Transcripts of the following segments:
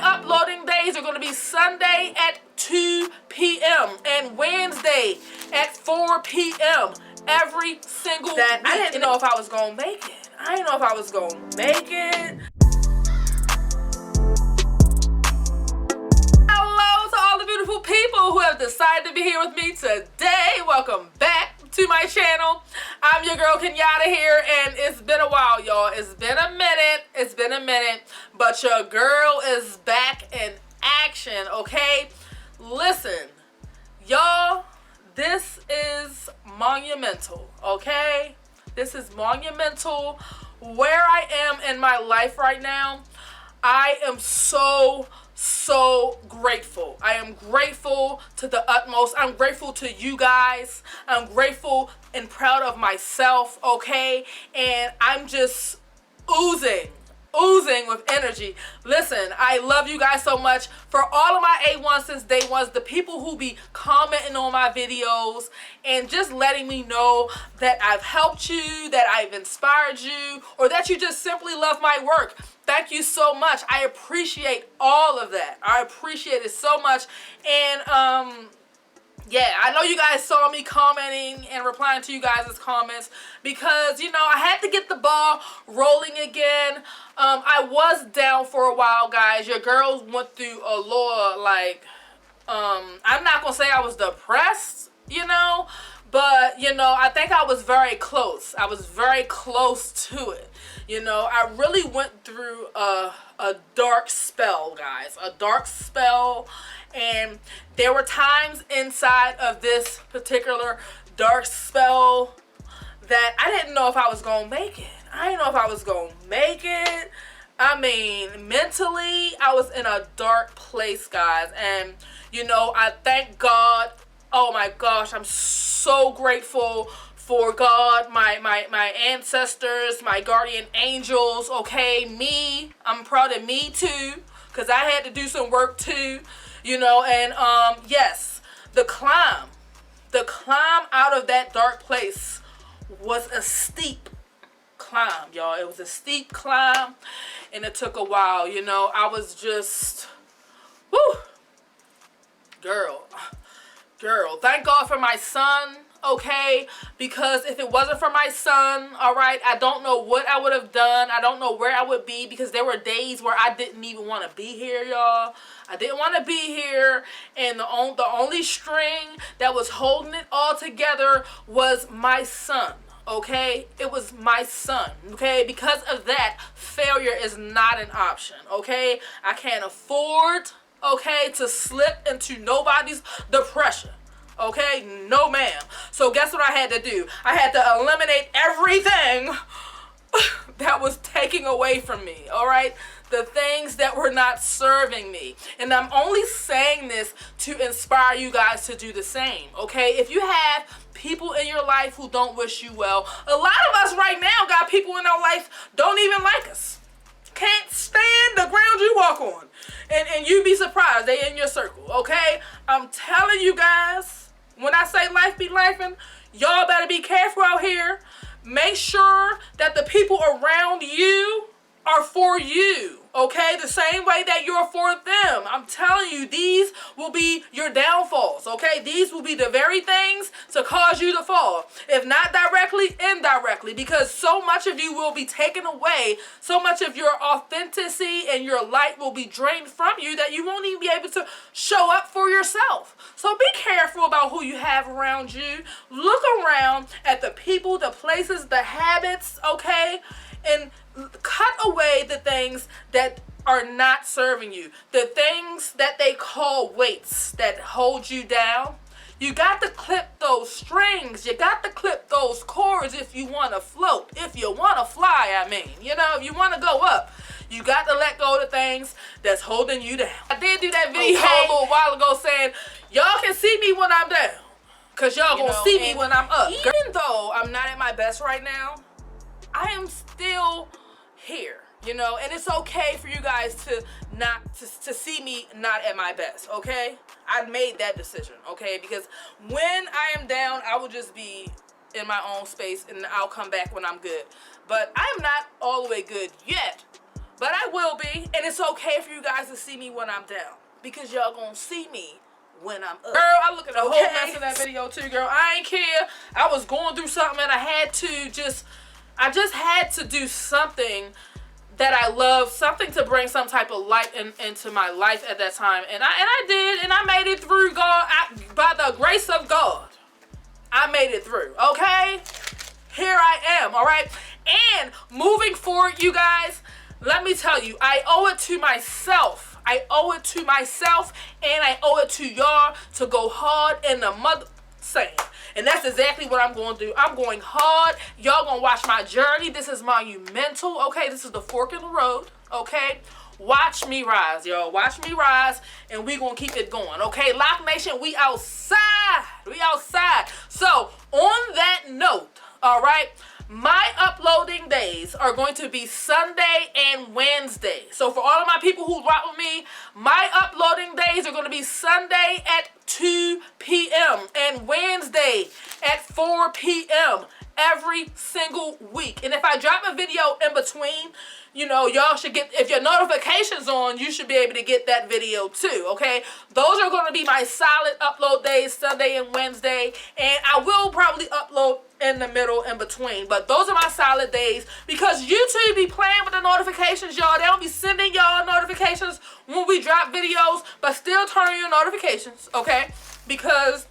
uploading days are going to be Sunday at 2 p.m. and Wednesday at 4 p.m. every single week. I didn't know if I was going to make it. I didn't know if I was going to make it. Hello to all the beautiful people who have decided to be here with me today. Welcome back to my channel. I'm your girl Kenyatta here, and it's been a while, y'all. It's been a minute, but your girl is back in action, okay? Listen, y'all, this is monumental, okay? This is monumental. Where I am in my life right now, I am so grateful. I am grateful to the utmost. I'm grateful to you guys. I'm grateful and proud of myself, okay? And I'm just oozing with energy. Listen, I love you guys so much. For all of my A1 since day ones, the people who be commenting on my videos and just letting me know that I've helped you, that I've inspired you, or that you just simply love my work. Thank you so much. I appreciate all of that. I appreciate it so much. And yeah, I know you guys saw me commenting and replying to you guys' comments because, you know, I had to get the ball rolling again. I was down for a while, guys. Your girls went through a lot, like, I'm not going to say I was depressed, you know, but, you know, I think I was very close. I was very close to it. You know, I really went through a dark spell, guys. A dark spell. And there were times inside of this particular dark spell that I didn't know if I was going to make it. I didn't know if I was going to make it. I mean, mentally, I was in a dark place, guys. And, you know, I thank God. Oh, my gosh. I'm so grateful for God, my ancestors, my guardian angels, okay? Me. I'm proud of me, too, because I had to do some work, too. You know, and yes, the climb out of that dark place was a steep climb, y'all. It was a steep climb, and it took a while. You know, I was just, whoo, girl, thank God for my son, okay? Because if it wasn't for my son, all right, I don't know what I would have done. I don't know where I would be, because there were days where I didn't even want to be here, y'all. I didn't want to be here, and the only string that was holding it all together was my son, okay? It was my son, okay? Because of that, failure is not an option, okay? I can't afford, okay, to slip into nobody's depression. Okay, no ma'am. So guess what I had to do? I had to eliminate everything that was taking away from me, all right? The things that were not serving me. And I'm only saying this to inspire you guys to do the same, okay? If you have people in your life who don't wish you well, a lot of us right now got people in our life don't even like us. Can't stand the ground you walk on. And you'd be surprised they in your circle, okay? I'm telling you guys, when I say life be lifing, y'all better be careful out here. Make sure that the people around you are for you, okay? The same way that you're for them. I'm telling you, these will be your downfalls, okay? These will be the very things to cause you to fall. If not directly, indirectly, because so much of you will be taken away. So much of your authenticity and your light will be drained from you that you won't even be able to show up for yourself. So be careful about who you have around you. Look around at the people, the places, the habits, okay? And cut away the things that are not serving you. The things that they call weights that hold you down. You got to clip those strings. You got to clip those cords if you want to float. If you want to fly, I mean. You know, if you want to go up. You got to let go of the things that's holding you down. I did do that video a little while ago saying, y'all can see me when I'm down. Because y'all going to see me when I'm up. Even though I'm not at my best right now, I am still here, you know, and it's okay for you guys to not to see me not at my best, okay? I made that decision, okay? Because when I am down, I will just be in my own space and I'll come back when I'm good. But I am not all the way good yet, but I will be, and it's okay for you guys to see me when I'm down, because y'all gonna see me when I'm up. Girl, I look at the whole mess of that video too, girl. I ain't care. I was going through something and I just had to do something that I love, something to bring some type of light into my life at that time. And I did, and I made it through, God. By the grace of God, I made it through, okay? Here I am, all right? And moving forward, you guys, let me tell you, I owe it to myself. I owe it to myself, and I owe it to y'all to go hard in the mother saying. And that's exactly what I'm going to do. I'm going hard. Y'all going to watch my journey. This is monumental, okay? This is the fork in the road, okay? Watch me rise, y'all. Watch me rise, and we going to keep it going, okay? Loc Nation, we outside. We outside. So, on that note, all right, my uploading days are going to be Sunday and Wednesday. So for all of my people who rock with me, my uploading days are going to be Sunday at 2 p.m. and Wednesday at 4 p.m. every single week. And if I drop a video in between, you know, y'all should get, if your notifications on, you should be able to get that video too, okay? Those are going to be my solid upload days, Sunday and Wednesday. And I will probably upload in the middle, in between. But those are my solid days, because YouTube be playing with the notifications, y'all. They don't be sending y'all notifications when we drop videos, but still turn your notifications, okay? Because,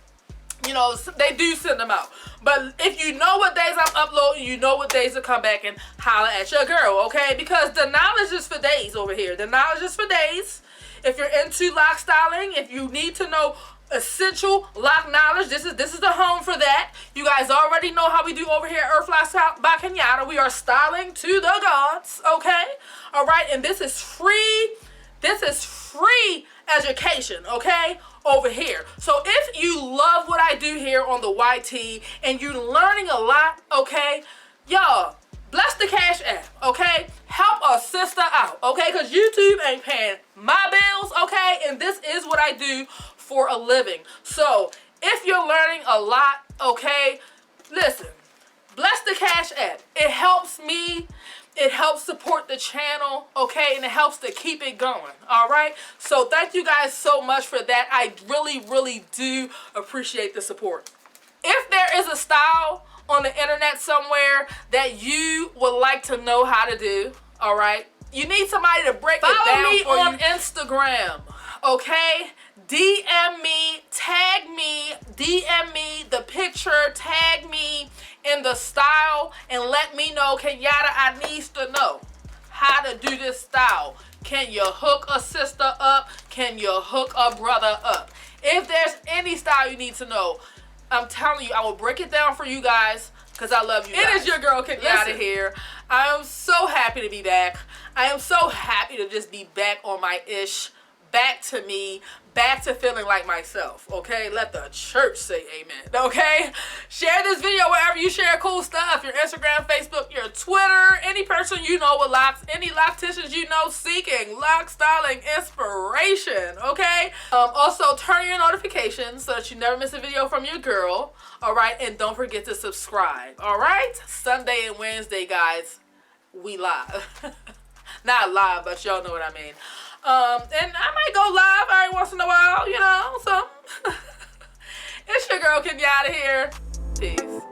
you know, they do send them out. But if you know what days I'm uploading, you know what days to come back and holler at your girl, okay? Because the knowledge is for days over here. The knowledge is for days. If you're into lock styling, if you need to know essential lock knowledge, this is the home for that. You guys already know how we do over here at Earth Locs by Kenyatta. We are styling to the gods, okay? All right, and this is free. This is free education, okay? Over here. So if you love what I do here on the YT and you're learning a lot, okay, y'all, bless the Cash App, okay? Help a sister out, okay? Because YouTube ain't paying my bills, okay? And this is what I do for a living. So if you're learning a lot, okay, listen, bless the Cash App. It helps me. It helps support the channel, okay, and it helps to keep it going, all right? So thank you guys so much for that. I really, really do appreciate the support. If there is a style on the internet somewhere that you would like to know how to do, all right, you need somebody to break it down for you. Follow me on Instagram, okay? DM me, tag me, DM me the picture, tag me in the style, and let me know, Kenyatta, I need to know how to do this style. Can you hook a sister up? Can you hook a brother up? If there's any style you need to know, I'm telling you, I will break it down for you guys, because I love you guys. It is your girl, Kenyatta, here. I am so happy to be back. I am so happy to just be back on my ish. Back to me, back to feeling like myself, okay? Let the church say amen, okay? Share this video wherever you share cool stuff. Your Instagram, Facebook, your Twitter, any person you know with locks, any locticians you know seeking lock styling inspiration, okay? Also, turn your notifications so that you never miss a video from your girl, all right? And don't forget to subscribe, all right? Sunday and Wednesday, guys, we live. Not live, but y'all know what I mean. And I might go live every once in a while, you know, so. It's your girl Kenyatta here. Peace.